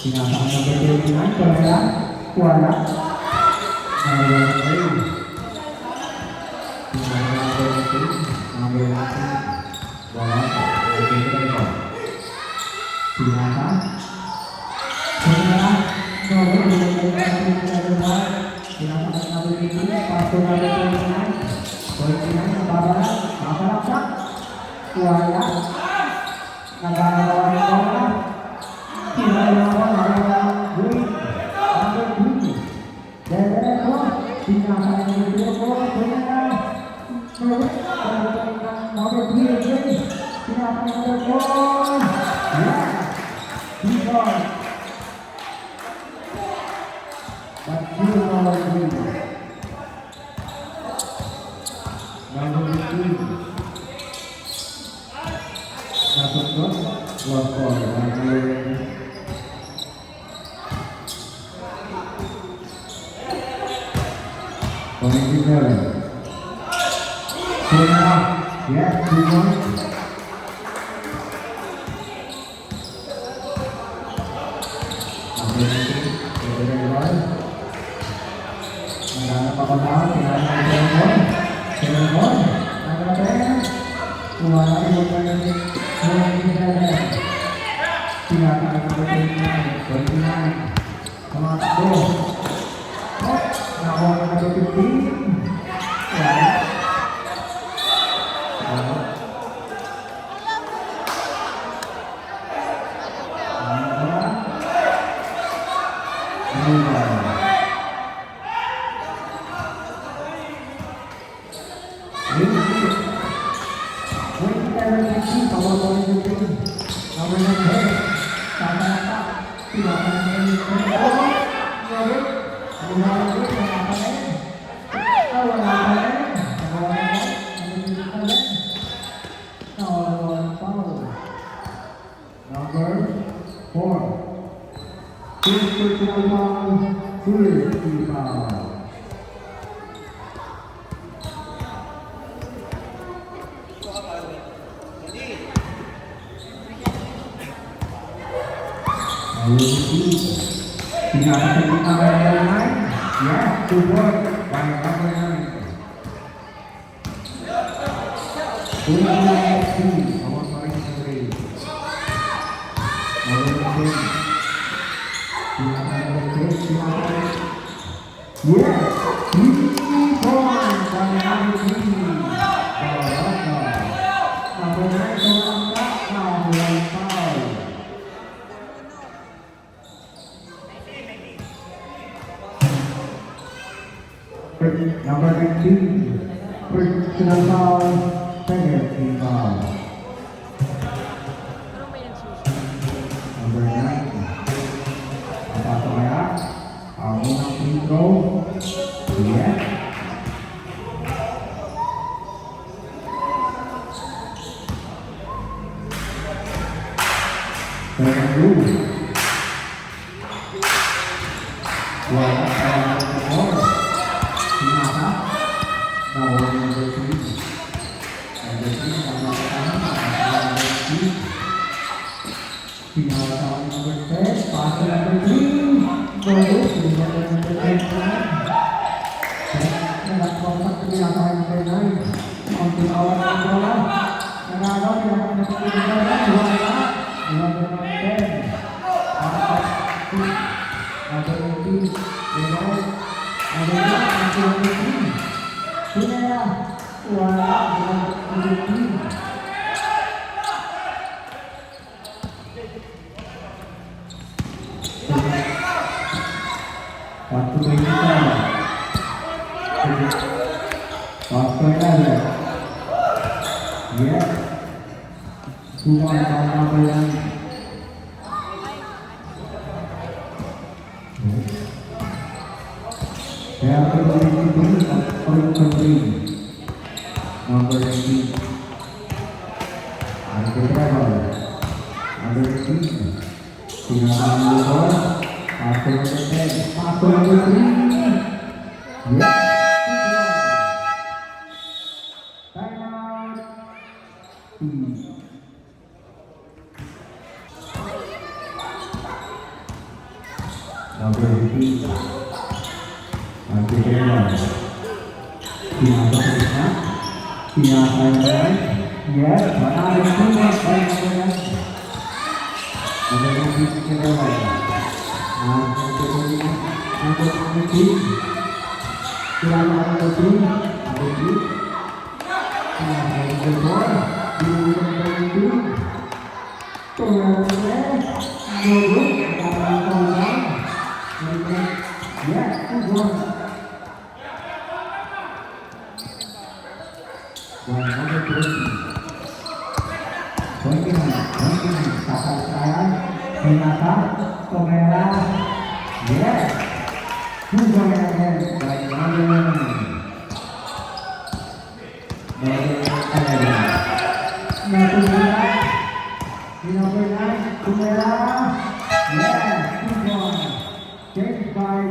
Sinasama ng Pilipinas, Korea, Kuala, number 19, personal foul, penalty foul. Number 9, napasok kaya ang unang free throw. Yes. Second rule. Wala sa ball. Sinasa. Nawala number 3. Number 3, number 3. Sinasa number 10. Pass to number 3. Go. Sinasa number 10. Nagkontak sa sinasa number 9. Ang tinawag ng bola. Nanalo. Number 10. Number 10. Number 18. Number 3. Sila. Wala. Number 18. Waktu berita. Waktu ada. Ya. Semua apa yang saya perlu number 18. Ada berapa? Ada 18. Tinggal nomor pasal nomor 3. Ya. Time out. number 18. Nanti Taylor. Pinasok na. Pinasok na. Yes, manalo semua. Baik saja. Number 18 Taylor. Number 18. Siapa number 2? Number 2. Number 4. Number 2. Number 9, Kumera. Yeah, good one. Take by.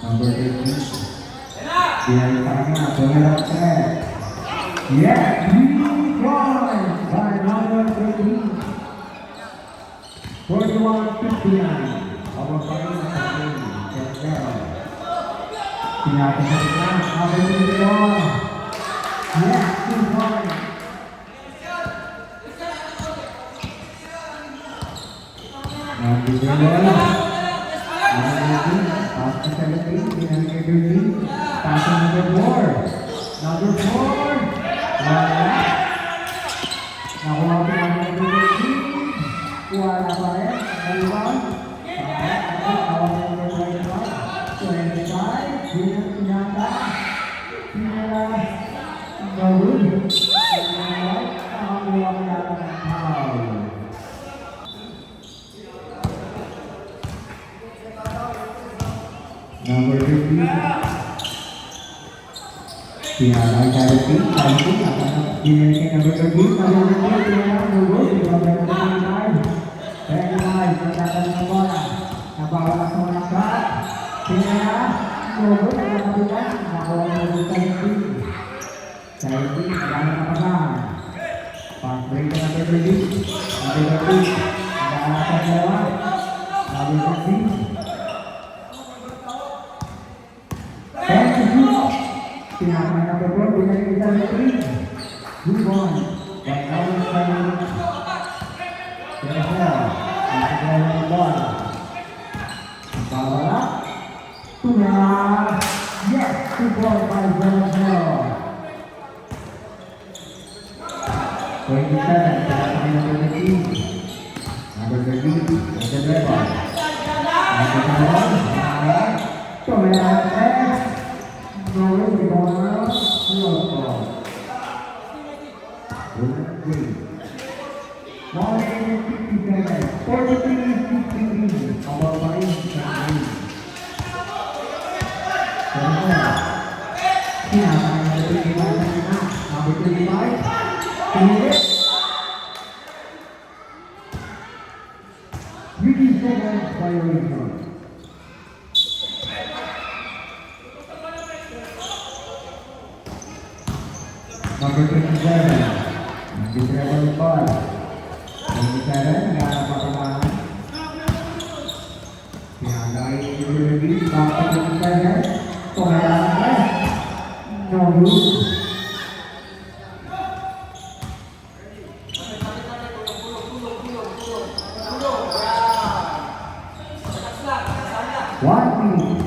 Number 18. Dari tangan Kumera. Yeah, huge point by number 13. 41-59. Our final game. Pinapasok number 24. Yeah, huge point. Number 12. Pass to 17, number 13, pass to number 4. Number 4. Nakuha ko ang number 13. Kuha na pa rin. Naliwan. Nakuha number 21. 25. Bilang pinata. Pinala. Gawin. Nakakuha ko yata ng foul. Number 15. Pinalay Charity. Charity akan dimiliki number 13. Number 13 pinalay Google. Number 25. 25. Pergerakan ng bola. Nabawa sa mga shot. Pinalay Google. Nagkakabitan. Nakuha ng Google Charity. Charity. Nagkakabitan na pasahan. Pass break na number 13. Number 13. Nagkakabitan sa dalawa. Number 13. Pinaka number 4, binalik kita ng 3. Good one. Right now, it's time. Pinaka. Pinaka ng bola. Bawala. Tumela. Yes, 2 ball by Venezuela. 27, pinaka number 13. Number 13, number 11. Number 11, Tumela. No, we're going around. Slow ball. Great. 157. 43-53. About 5 seconds. Number 25. Wilson. Number 27, di treble ball. 27, naghanap pa pamahan. Pinagay yung release, back to 27. Pumayaan ka. No rule. One minute.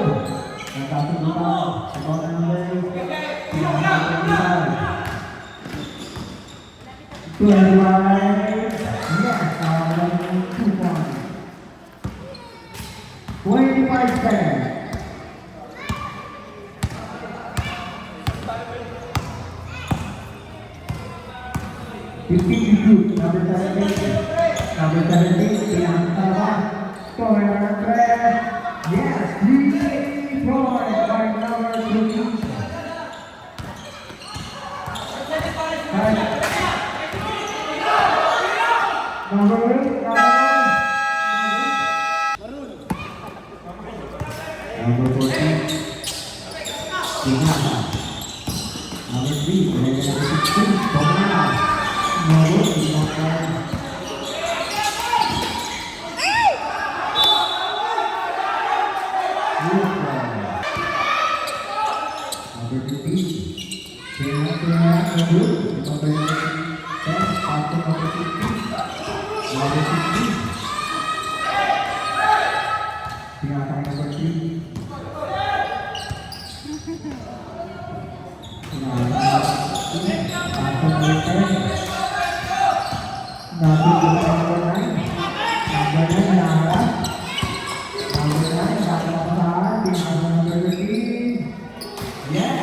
Number 17, yes,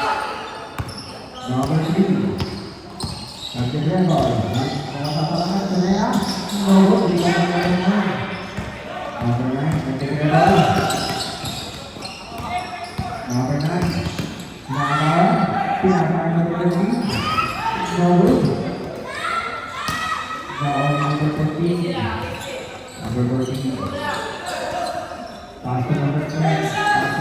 3 points by number 2. Number 8, number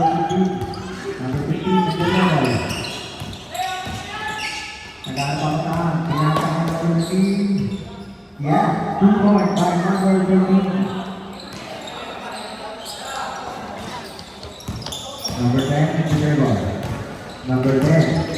14, number 3, number 16, yeah, 2 points by number 13. Number 10, Engineer Ball. Number 10,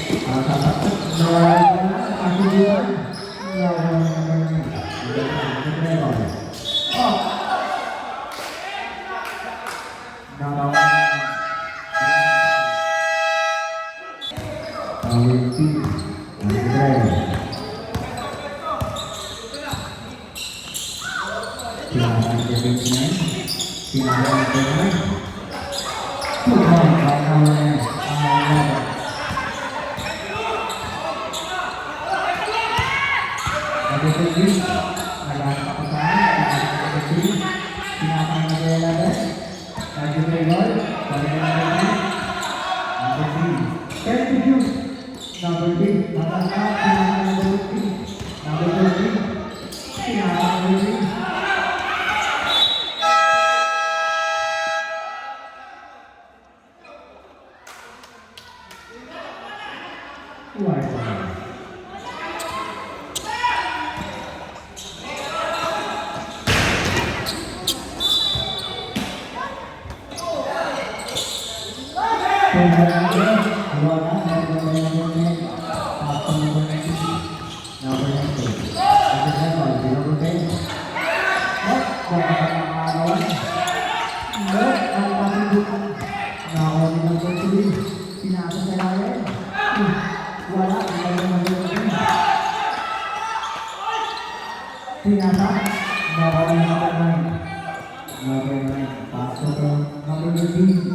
Number 9, Pasok ke number 13.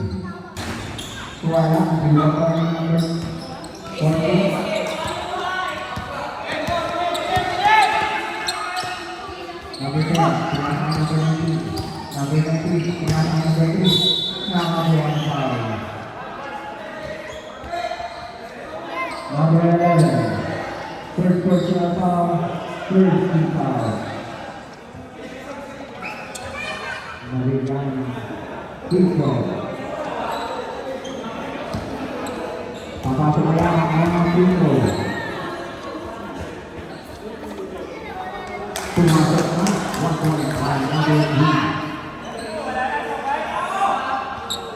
Suara dilakukan number 14. Number 10, kailangan number 19. Number 19, kailangan number 3. Nakakuha ang foul. Number 11, first personal foul, first team foul. Marigan, Kiko. Papasok na ang Kiko. Pumasok na, 1 point by number 3.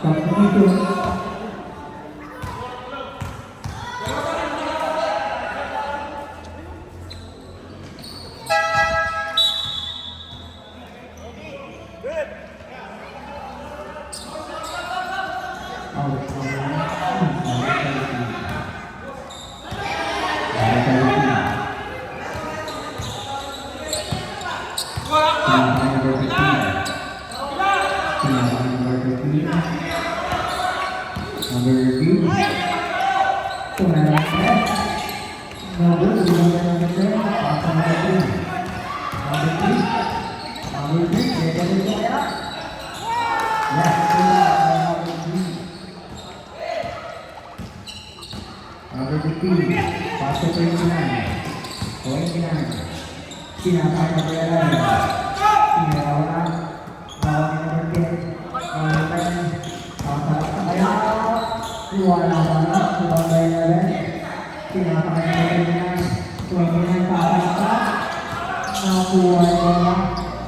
Tapos dito, pasok ke 29. Poin 9. Sinapa yang berada? Lawan nomor 10. Pasal saya luar lawan sebagai lawan. Sinapa yang berada? Poin pasal nakuan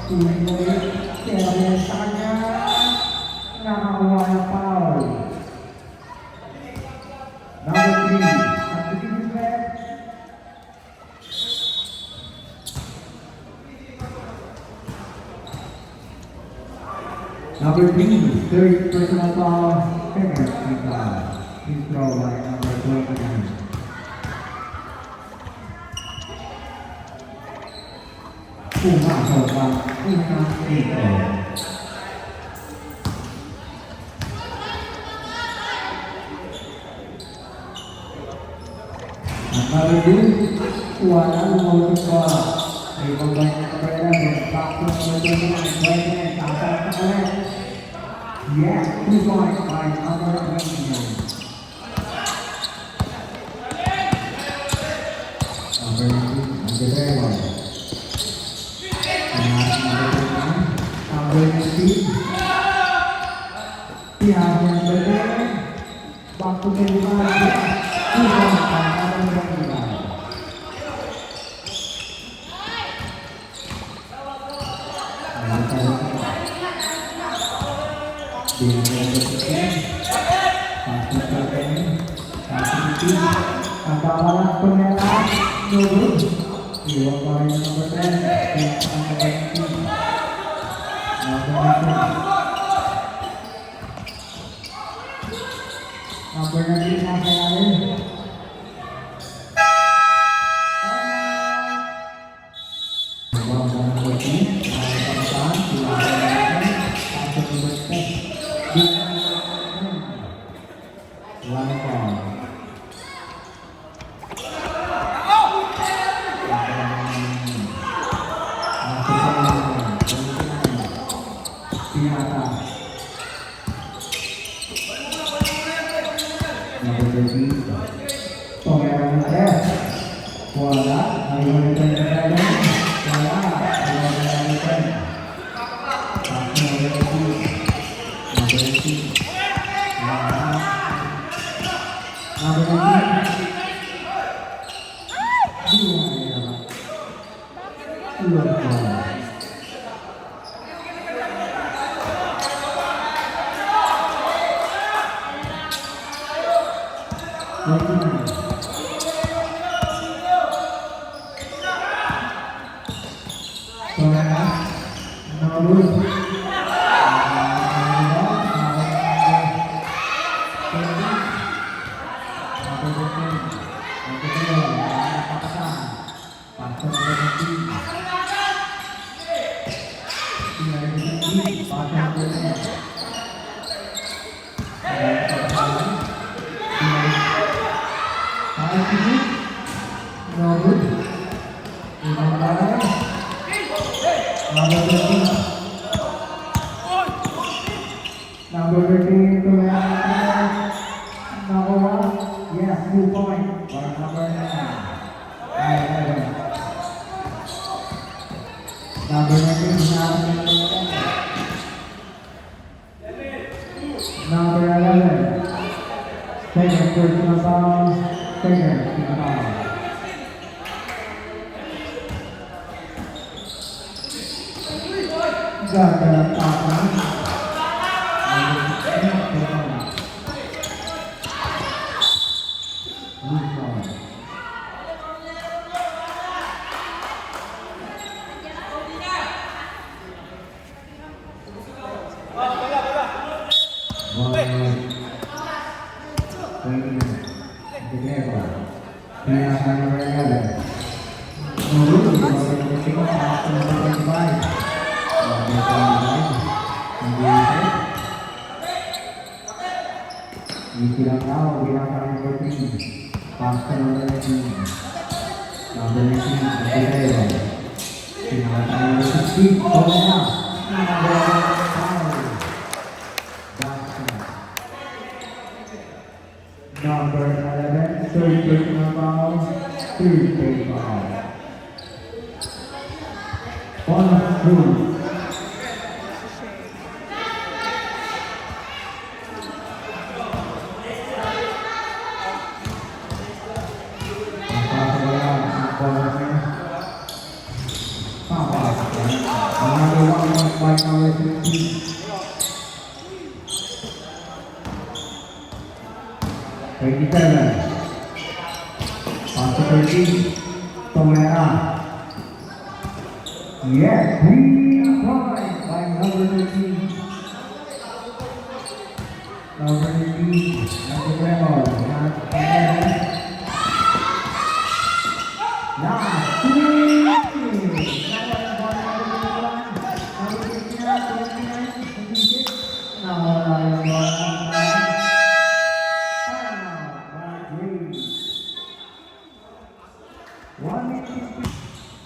sulit biasanya nakuan foul. Number 3. Number 3, third personal foul, penalty foul. Free throw by number 29. Pumasok ang unang free throw. Number 2, suara lumulog ko. Ay pagbayan na pagbayan ng back to number 29. Kakak kalian. Yes, 2 points by number 29. Number 2, number 3. Number 19. Pihak yang berbeda. Waktu kedua. 2 points by number 29. Antara penyerang turun dua poin nomor 10 yang akan berhenti nomor 19 sampai lalu attitude. No good. Ibang bagay. Number 13. Number 13 to Nakuha. Yes, 2 point. For number 9. Number 19. Number 11. Second personal foul. Second team foul. Ganda tapan. Bilang kau, bilang kalian berpikir, pasca nomor 19, number 19, tinggal kalian berpikir, bolehlah, number 11, third personal foul, third personal foul. On through. Yes, 3 points by number 13. Number 13, number 12, not 11. Last 3.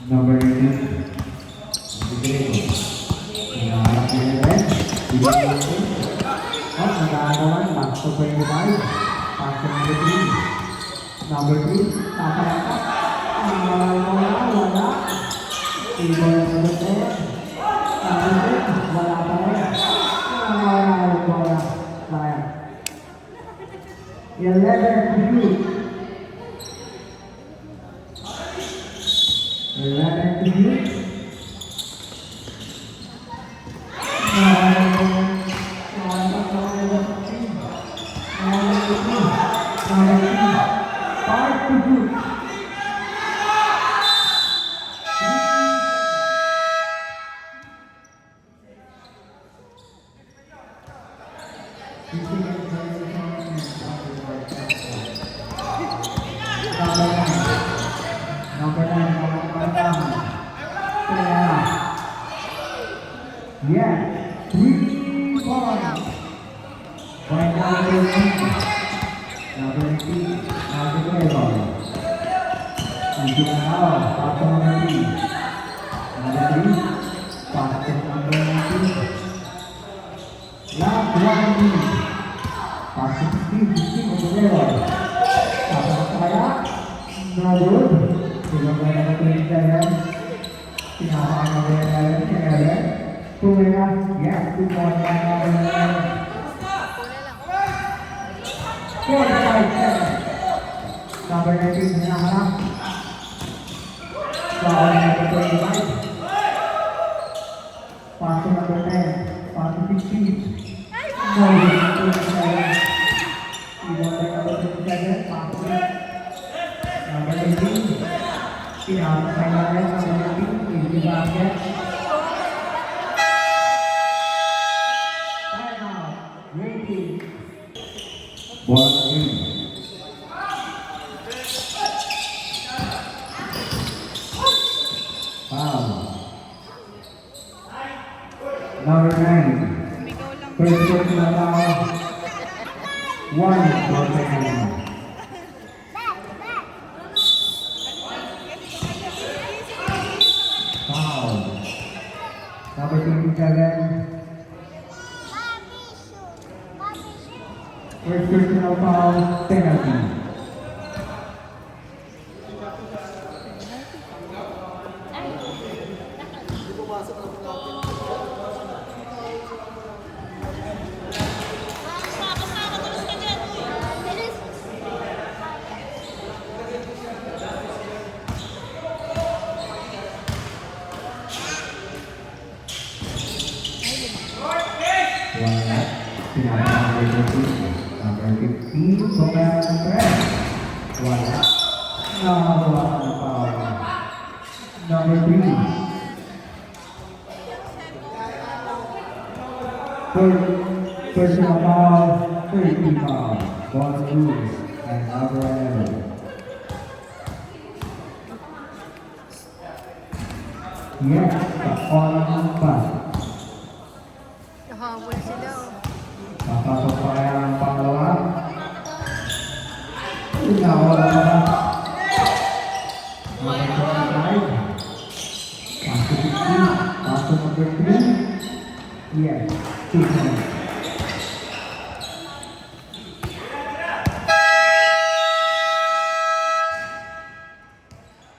Number 18. Nagagawan, back to 25. Pass to number 3. Number 3, tataratak. Wala. Ibon number 10. Number 10, wala pa rin. Wala. Sayang. 11 to shoot. 11 to shoot. Yeah, 3 points. By number 18. Number 18. Number 12. Hindi na ako. Pass to number 3. Number 3. Pass to number 19. Last 1 minute. Pass to 16 on the level. Tapos kaya. No good. Tulong na naman ito yung dahil. Pinapaan na rin natin. Kaya 2 minutes, yes, 2 points by number 11. 45 seconds. Number 19, hinaharap. Foul number 25. Pass to number 10. Pass to 16. No, 27. Ibon by number 27. Pass to number 18. Hinaharap by number 18. Easy basket. Ball in. Foul. Number 9. First personal foul. 1 for second. First personal foul, penalty. Wala. Pinapang number 15, Somer Andres. Wala. Nakakuha ng foul. Number 3. Third personal foul, 30 foul. Bon Cruz and Alvarado. Yes, on pass. Nahabol sila. Papasok pa kaya ang pangalawa. Nawala pa na. Number 25. Pass to 16. Pass to number 3. Yes, 2 points.